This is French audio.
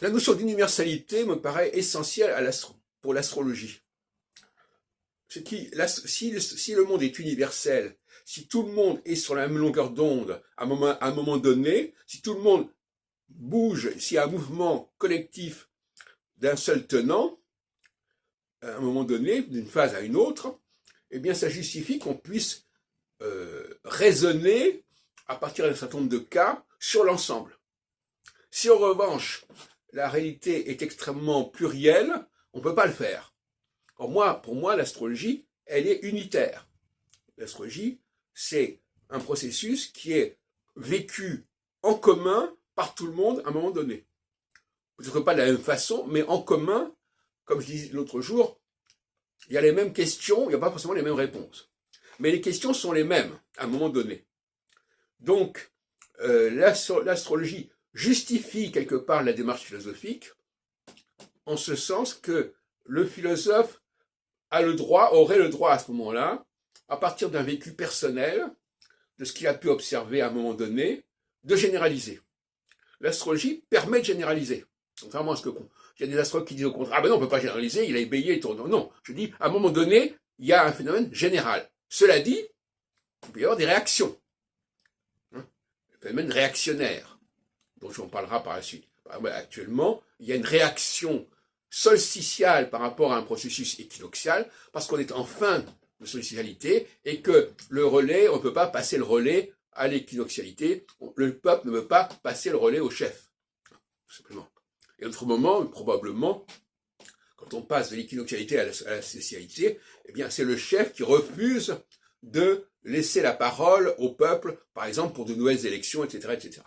La notion d'universalité me paraît essentielle pour l'astrologie. Si le monde est universel, si tout le monde est sur la même longueur d'onde à un moment donné, si tout le monde bouge, s'il y a un mouvement collectif d'un seul tenant, à un moment donné, d'une phase à une autre, eh bien ça justifie qu'on puisse raisonner à partir d'un certain nombre de cas sur l'ensemble. Si en revanche, la réalité est extrêmement plurielle, on ne peut pas le faire. Pour moi, l'astrologie, elle est unitaire. L'astrologie, c'est un processus qui est vécu en commun par tout le monde à un moment donné. Peut-être pas de la même façon, mais en commun, comme je disais l'autre jour, il y a les mêmes questions, il n'y a pas forcément les mêmes réponses. Mais les questions sont les mêmes à un moment donné. Donc, l'astrologie justifie quelque part la démarche philosophique, en ce sens que le philosophe aurait le droit à ce moment-là, à partir d'un vécu personnel, de ce qu'il a pu observer à un moment donné, de généraliser. L'astrologie permet de généraliser. Contrairement à ce que il y a des astrologues qui disent au contraire, ah ben non, on ne peut pas généraliser, il a ébayé et tout. Non, je dis, à un moment donné, il y a un phénomène général. Cela dit, il peut y avoir des réactions. Des phénomènes réactionnaires, dont on parlera par la suite. Actuellement, il y a une réaction solsticiale par rapport à un processus équinoxial, parce qu'on est en fin de solsticialité, et que le relais, on ne peut pas passer le relais à l'équinoxialité, le peuple ne veut pas passer le relais au chef, tout simplement. Et à d'autres moments, probablement, quand on passe de l'équinoxialité à la solsticialité, eh bien, c'est le chef qui refuse de laisser la parole au peuple, par exemple, pour de nouvelles élections, etc., etc.